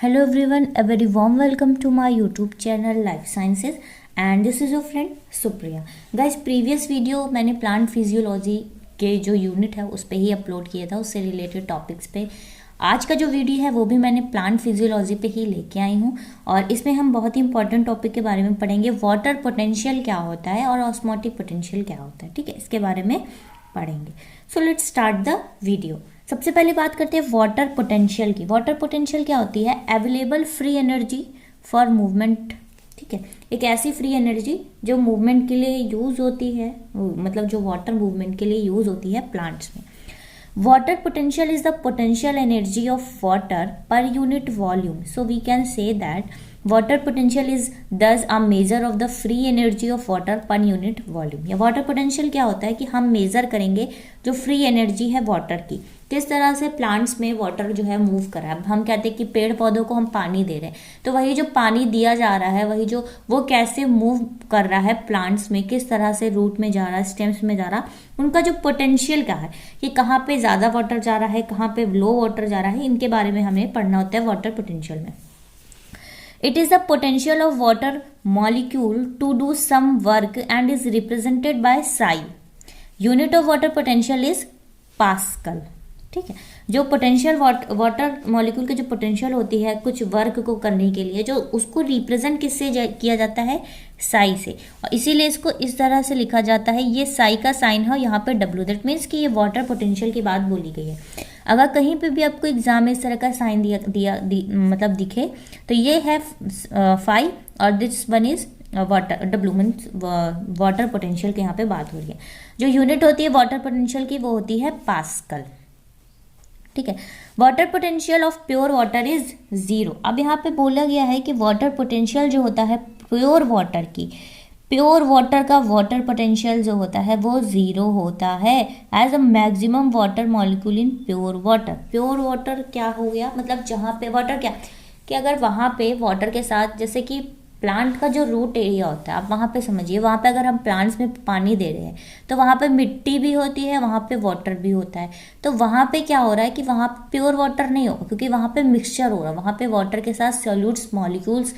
Hello everyone, a very warm welcome to my YouTube channel Life Sciences and this is your friend Supriya. Guys, previous video मैंने plant physiology के जो unit है उस पर ही upload किया था, उससे रिलेटेड टॉपिक्स पे। आज का जो वीडियो है वो भी मैंने प्लांट फिजियोलॉजी पे ही लेके आई हूँ और इसमें हम बहुत ही इंपॉर्टेंट टॉपिक के बारे में पढ़ेंगे। वाटर पोटेंशियल क्या होता है और ऑस्मोटिक पोटेंशियल क्या होता है, ठीक है, इसके बारे में पढ़ेंगे। So let's start the video. सबसे पहले बात करते हैं वाटर पोटेंशियल की। वाटर पोटेंशियल क्या होती है? Available free energy for movement, ठीक है, एक ऐसी फ्री एनर्जी जो मूवमेंट के लिए यूज होती है, मतलब जो वाटर मूवमेंट के लिए यूज होती है प्लांट्स में। Water potential is the potential energy of water per unit volume. So we can say that water potential is thus a measure of the free energy of water per unit volume. या water potential क्या होता है कि हम major करेंगे जो free energy है water की, किस तरह से प्लांट्स में वाटर जो है मूव कर रहा है। हम कहते हैं कि पेड़ पौधों को हम पानी दे रहे हैं, तो वही जो पानी दिया जा रहा है वही जो वो कैसे मूव कर रहा है प्लांट्स में, किस तरह से रूट में जा रहा है, स्टेम्स में जा रहा है, उनका जो पोटेंशियल क्या है कि कहाँ पे ज़्यादा वाटर जा रहा है, कहाँ पे लो वाटर जा रहा है, इनके बारे में हमें पढ़ना होता है वाटर पोटेंशियल में। It is the potential of water molecule to do some work and is represented by psi. Unit of water potential is Pascal. ठीक है, जो पोटेंशियल वाटर मॉलिक्यूल की जो पोटेंशियल होती है कुछ वर्क को करने के लिए, जो उसको रिप्रेजेंट किससे किया जाता है? साई से, और इसीलिए इसको इस तरह से लिखा जाता है। ये साई का साइन है यहाँ पे डब्ल्यू, दैट मीन्स कि ये वाटर पोटेंशियल की बात बोली गई है। अगर कहीं पे भी आपको एग्जाम में इस तरह का साइन मतलब दिखे तो ये है फाई और this one is water, W means water potential की यहाँ पे बात हो रही है। जो यूनिट होती है वाटर पोटेंशियल की वो होती है पास्कल, ठीक है। Water potential of pure water is zero. अब यहाँ पे बोला गया है कि वाटर पोटेंशियल जो होता है प्योर वाटर की, प्योर वाटर का वाटर पोटेंशियल जो होता है वो जीरो होता है as a maximum water molecule in pure water. Pure water क्या हो गया? मतलब जहाँ पे वाटर क्या कि अगर वहाँ पे वाटर के साथ, जैसे कि प्लांट का जो रूट एरिया होता है, आप वहाँ पे समझिए, वहाँ पे अगर हम प्लांट्स में पानी दे रहे हैं तो वहाँ पे मिट्टी भी होती है, वहाँ पे वाटर भी होता है। तो वहाँ पे क्या हो रहा है कि वहाँ पे प्योर वाटर नहीं होगा क्योंकि वहाँ पे मिक्सचर हो रहा है, वहाँ पे वाटर के साथ सॉल्यूट्स मॉलिक्यूल्स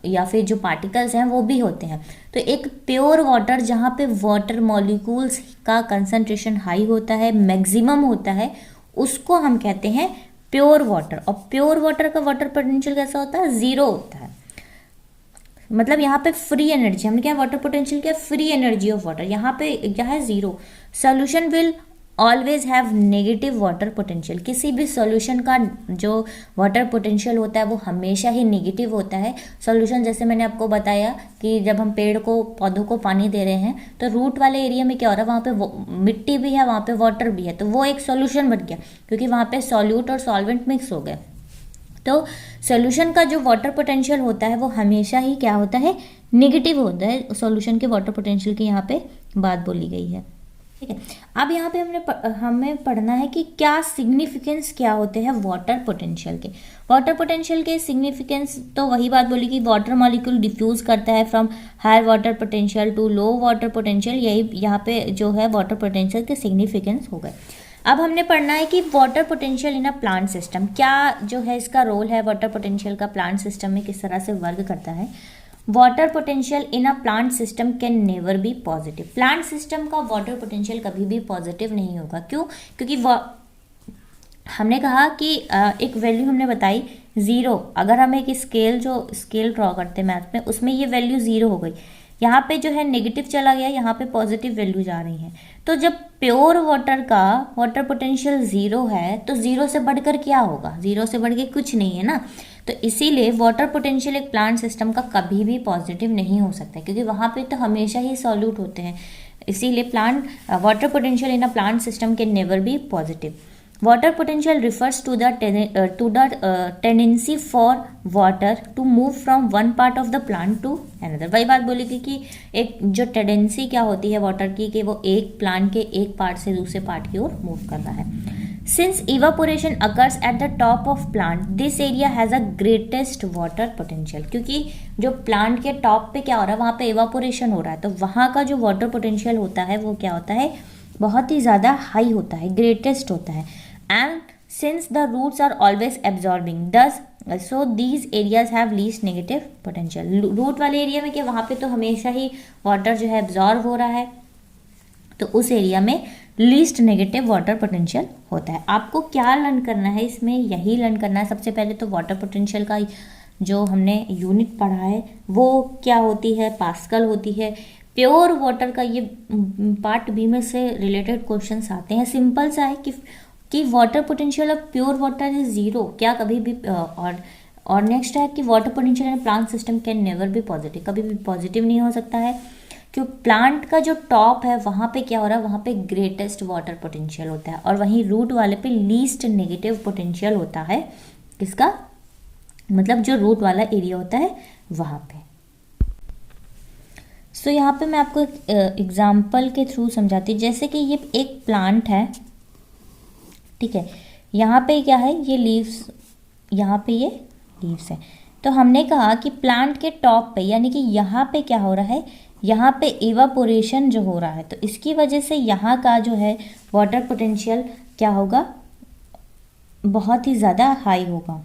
या फिर जो पार्टिकल्स हैं वो भी होते हैं। तो एक प्योर वाटर जहाँ पे वाटर मॉलिक्यूल्स का कंसंट्रेशन हाई होता है, मैक्सिमम होता है, उसको हम कहते हैं प्योर वाटर। और प्योर वाटर का वाटर पोटेंशियल कैसा होता है? जीरो होता है। मतलब यहाँ पे फ्री एनर्जी, हमने क्या वाटर पोटेंशियल क्या? फ्री एनर्जी ऑफ वाटर, यहाँ पे क्या है? Zero. Solution will always have negative water potential. किसी भी सॉल्यूशन का जो वाटर पोटेंशियल होता है वो हमेशा ही नेगेटिव होता है। सॉल्यूशन जैसे मैंने आपको बताया कि जब हम पेड़ को, पौधों को पानी दे रहे हैं तो रूट वाले एरिया में क्या हो रहा है, वहाँ पे मिट्टी भी है, वहाँ पे वाटर भी है, तो वो एक सॉल्यूशन बन गया क्योंकि वहाँ पे सॉल्यूट और सॉल्वेंट मिक्स हो गए। तो सॉल्यूशन का जो वाटर पोटेंशियल होता है वो हमेशा ही क्या होता है? नेगेटिव होता है। सॉल्यूशन के वाटर पोटेंशियल की यहाँ पे बात बोली गई है, ठीक है। अब यहाँ पे हमें पढ़ना है कि क्या सिग्निफिकेंस क्या होते हैं वाटर पोटेंशियल के। वाटर पोटेंशियल के सिग्निफिकेंस तो वही बात बोली कि वाटर मॉलिक्यूल डिफ्यूज करता है from higher water potential to low water potential. यही यहाँ पे जो है वाटर पोटेंशियल के सिग्निफिकेंस हो गए। अब हमने पढ़ना है कि water potential in a plant system, क्या जो है इसका रोल है वाटर पोटेंशियल का प्लांट सिस्टम में, किस तरह से वर्क करता है। Water potential in a plant system can never be positive. Plant system का वाटर पोटेंशियल कभी भी पॉजिटिव नहीं होगा। क्यों? क्योंकि हमने कहा कि एक वैल्यू हमने बताई जीरो। अगर हम एक स्केल ड्रॉ करते हैं मैथ में, उसमें ये वैल्यू जीरो हो गई, यहाँ पे जो है नेगेटिव चला गया, यहाँ पे पॉजिटिव वैल्यू जा रही है। तो जब प्योर वाटर का वाटर पोटेंशियल जीरो है तो जीरो से बढ़कर क्या होगा? जीरो से बढ़ के कुछ नहीं है ना। तो इसीलिए वाटर पोटेंशियल एक प्लांट सिस्टम का कभी भी पॉजिटिव नहीं हो सकता क्योंकि वहाँ पे तो हमेशा ही सॉल्यूट होते हैं। इसीलिए water potential in a plant system can never be positive. Water potential refers to the tendency for water to move from one part of the plant to another। वही बात बोली थी कि एक जो टेंडेंसी क्या होती है वाटर की कि वो एक प्लांट के एक पार्ट से दूसरे पार्ट की ओर मूव कर रहा है। Since evaporation occurs at the top of plant, this area has a greatest water potential। क्योंकि जो प्लांट के टॉप पे क्या हो रहा है, वहाँ पे evaporation हो रहा है, तो वहाँ का जो वाटर पोटेंशियल होता है वो क्या होता है? बहुत ही ज़्यादा हाई होता है, ग्रेटेस्ट होता है। And since the roots are always absorbing, thus so these areas have least negative potential. Root वाले एरिया में क्या, वहाँ पे तो हमेशा ही वाटर जो है एब्जॉर्ब हो रहा है, तो उस एरिया में लीस्ट नेगेटिव वाटर पोटेंशियल होता है। आपको क्या लर्न करना है इसमें, यही लर्न करना है सबसे पहले तो वाटर पोटेंशियल का जो हमने यूनिट पढ़ा है वो क्या होती है, पास्कल होती है। प्योर वाटर का ये पार्ट बी में से रिलेटेड क्वेश्चंस आते हैं। सिंपल सा है कि water potential of pure water is zero, क्या कभी भी और नेक्स्ट है कि water potential in plant system can never be positive, कभी भी पॉजिटिव नहीं हो सकता है, क्योंकि प्लांट का जो टॉप है वहाँ पे क्या हो रहा है, वहाँ पे ग्रेटेस्ट वाटर पोटेंशियल होता है, और वहीं रूट वाले पे लीस्ट नेगेटिव पोटेंशियल होता है। किसका मतलब, जो रूट वाला एरिया होता है वहाँ पे। सो यहाँ पे मैं आपको एग्जाम्पल के थ्रू समझाती हूँ। जैसे कि ये एक प्लांट है, ठीक है, यहाँ पे क्या है, ये लीव्स, यहाँ पे ये लीव्स है। तो हमने कहा कि प्लांट के टॉप पे यानी कि यहाँ पे क्या हो रहा है, यहाँ पे इवापोरेशन जो हो रहा है, तो इसकी वजह से यहाँ का जो है वाटर पोटेंशियल क्या होगा, बहुत ही ज़्यादा हाई होगा।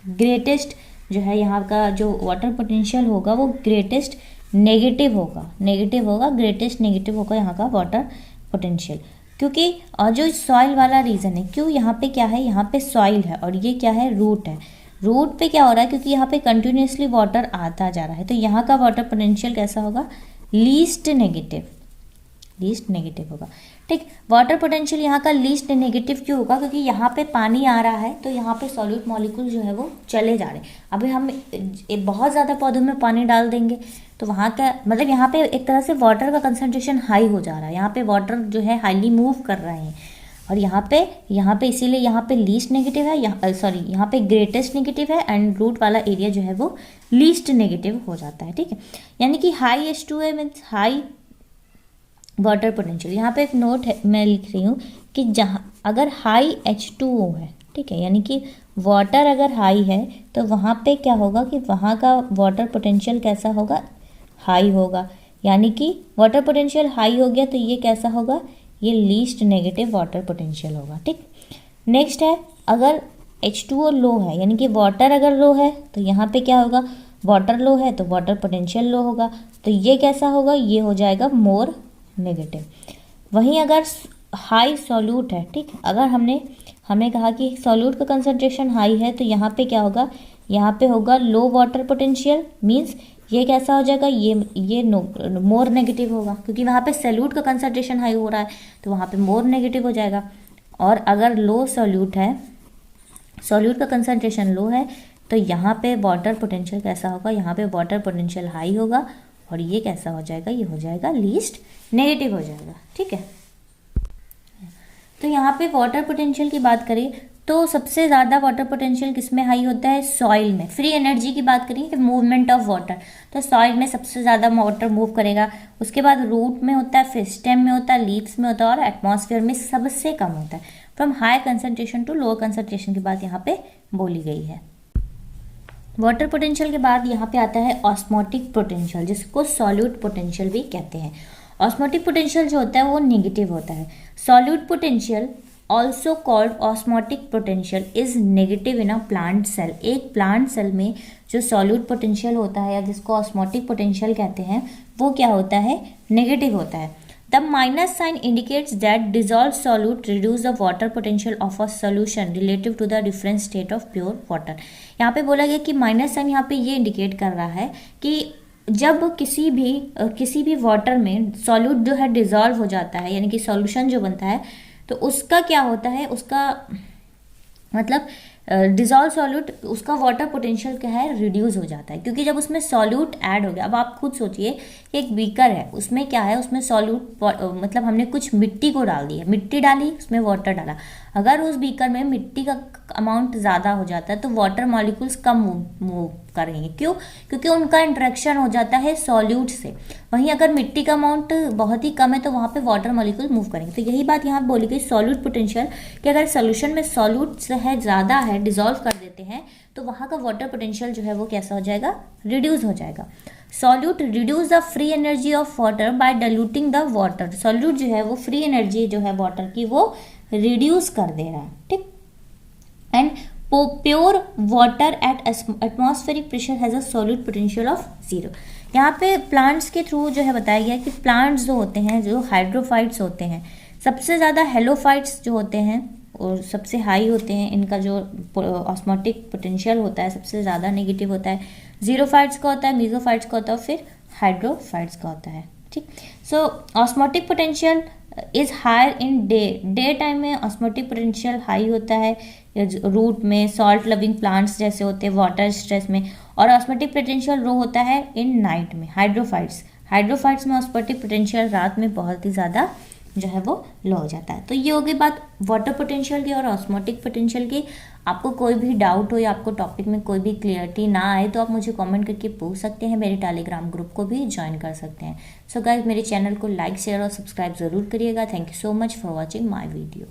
ग्रेटेस्ट जो है यहाँ का जो वाटर पोटेंशियल होगा वो ग्रेटेस्ट नेगेटिव होगा, ग्रेटेस्ट नेगेटिव होगा यहाँ का वाटर पोटेंशियल। क्योंकि और जो सॉइल वाला रीज़न है, क्यों यहाँ पे क्या है, यहाँ पे सॉइल है और ये क्या है, रूट है। रूट पे क्या हो रहा है, क्योंकि यहाँ पे कंटिन्यूसली वाटर आता जा रहा है, तो यहाँ का वाटर पोटेंशियल कैसा होगा, लीस्ट नेगेटिव होगा। ठीक, वाटर पोटेंशियल यहाँ का लीस्ट नेगेटिव क्यों होगा, क्योंकि यहाँ पे पानी आ रहा है तो यहाँ पे सॉल्यूट मॉलिक्यूल जो है वो चले जा रहे हैं। अभी हम बहुत ज़्यादा पौधों में पानी डाल देंगे तो वहाँ का मतलब यहाँ पे एक तरह से वाटर का कंसंट्रेशन हाई हो जा रहा है, यहाँ पे वाटर जो है हाईली मूव कर रहे हैं, और यहाँ पे इसीलिए यहाँ पे लीस्ट नेगेटिव है, यहाँ पे ग्रेटेस्ट नेगेटिव है, एंड रूट वाला एरिया जो है वो लीस्ट नेगेटिव हो जाता है। ठीक है, यानी कि high H2A means high water potential. यहाँ पे एक नोट है, मैं लिख रही हूँ कि जहाँ अगर हाई H2O है, ठीक है, यानी कि वाटर अगर हाई है तो वहाँ पे क्या होगा कि वहाँ का वाटर पोटेंशियल कैसा होगा, हाई होगा। यानी कि वाटर पोटेंशियल हाई हो गया तो ये कैसा होगा, ये लीस्ट नेगेटिव वाटर पोटेंशियल होगा। ठीक, नेक्स्ट है अगर H2O लो है, यानी कि वाटर अगर लो है तो यहाँ पे क्या होगा, वाटर लो है तो वाटर पोटेंशियल लो होगा, तो ये कैसा होगा, ये हो जाएगा मोर नेगेटिव। वहीं अगर हाई सॉल्यूट है, ठीक, अगर हमें कहा कि सॉल्यूट का कंसंट्रेशन हाई है तो यहाँ पे क्या होगा, यहाँ पे होगा लो वाटर पोटेंशियल, मीन्स ये कैसा हो जाएगा, ये मोर नेगेटिव होगा, क्योंकि वहाँ पे सॉल्यूट का कंसंट्रेशन हाई हो रहा है तो वहाँ पे मोर नेगेटिव हो जाएगा। और अगर लो सॉल्यूट है, सॉल्यूट का कंसंट्रेशन लो है तो यहाँ पे वाटर पोटेंशियल कैसा होगा, यहाँ पे वाटर पोटेंशियल हाई होगा, और ये कैसा हो जाएगा, ये हो जाएगा लीस्ट नेगेटिव हो जाएगा। ठीक है, तो यहाँ पे वाटर पोटेंशियल की बात करें तो सबसे ज़्यादा वाटर पोटेंशियल किसमें हाई होता है, सॉइल में। फ्री एनर्जी की बात करें कि मूवमेंट ऑफ वाटर, तो सॉइल में सबसे ज़्यादा वाटर मूव करेगा। उसके बाद रूट में होता है, फिर स्टेम में होता है, लीव्स में होता है, और एटमॉस्फेयर में सबसे कम होता है। From high concentration to lower concentration की बात यहाँ पे बोली गई है। वाटर पोटेंशियल के बाद यहाँ पे आता है ऑस्मोटिक पोटेंशियल, जिसको सॉल्यूट पोटेंशियल भी कहते हैं। ऑस्मोटिक पोटेंशियल जो होता है वो नेगेटिव होता है। Solute potential also called osmotic potential is negative in a plant cell. एक प्लांट सेल में जो सॉल्यूट पोटेंशियल होता है या जिसको ऑस्मोटिक पोटेंशियल कहते हैं वो क्या होता है, नेगेटिव होता है। The minus sign indicates that dissolved solute reduce the water potential of a solution relative to the different state of pure water। यहाँ पे बोला गया कि माइनस साइन यहाँ पे ये इंडिकेट कर रहा है कि जब किसी भी वाटर में सॉल्यूट जो है डिजॉल्व हो जाता है, यानी कि सॉल्यूशन जो बनता है, तो उसका क्या होता है, उसका मतलब डिजॉल्व सॉल्यूट, उसका वाटर पोटेंशियल क्या है, रिड्यूस हो जाता है, क्योंकि जब उसमें सॉल्यूट ऐड हो गया। अब आप खुद सोचिए कि एक बीकर है, उसमें क्या है, उसमें सॉल्यूट मतलब हमने कुछ मिट्टी को डाल दी है, मिट्टी डाली, उसमें वाटर डाला। अगर उस बीकर में मिट्टी का अमाउंट ज़्यादा हो जाता है तो वाटर मॉलिक्यूल्स कम मूव करेंगे। क्यों, क्योंकि उनका इंटरेक्शन हो जाता है सॉल्यूट से। वहीं अगर मिट्टी का अमाउंट बहुत ही कम है तो वहाँ पे वाटर मॉलिक्यूल मूव करेंगे। तो यही बात यहाँ बोली गई सॉल्यूट पोटेंशियल, कि अगर सोल्यूशन में सॉल्यूट है ज़्यादा है, डिजॉल्व कर देते हैं, तो वहाँ का वाटर पोटेंशियल जो है वो कैसा हो जाएगा, रिड्यूस हो जाएगा। Solute reduce the free energy of water bye diluting the water. Solute जो है वो फ्री एनर्जी जो है वाटर की वो रिड्यूस कर दे रहा है। ठीक, and pure water at atmospheric pressure has a solid potential of 0। यहाँ पे प्लांट्स के थ्रू जो है बताया गया कि प्लांट्स जो होते हैं, जो हाइड्रोफाइट्स होते हैं, सबसे ज़्यादा हेलोफाइट्स जो होते हैं और सबसे हाई होते हैं, इनका जो ऑस्मोटिक पोटेंशियल होता है सबसे ज़्यादा नेगेटिव होता है। जीरोफाइट्स का होता है, मेसोफाइट्स का होता है, फिर हाइड्रोफाइट्स का होता है। ठीक, so osmotic potential is higher in day time में ऑस्मोटिक पोटेंशियल हाई होता है रूट में, सॉल्ट लविंग प्लांट्स जैसे होते हैं वाटर स्ट्रेस में, और ऑस्मोटिक पोटेंशियल लो होता है इन नाइट में। हाइड्रोफाइट्स में ऑस्मोटिक पोटेंशियल रात में बहुत ही ज़्यादा जो है वो लो हो जाता है। तो ये होगी बात वाटर पोटेंशियल की और ऑस्मोटिक पोटेंशियल की। आपको कोई भी डाउट हो या आपको टॉपिक में कोई भी क्लियरिटी ना आए तो आप मुझे कमेंट करके पूछ सकते हैं, मेरे टेलीग्राम ग्रुप को भी ज्वाइन कर सकते हैं। सो गाइज, मेरे चैनल को लाइक शेयर और सब्सक्राइब ज़रूर करिएगा। Thank you so much for watching my video.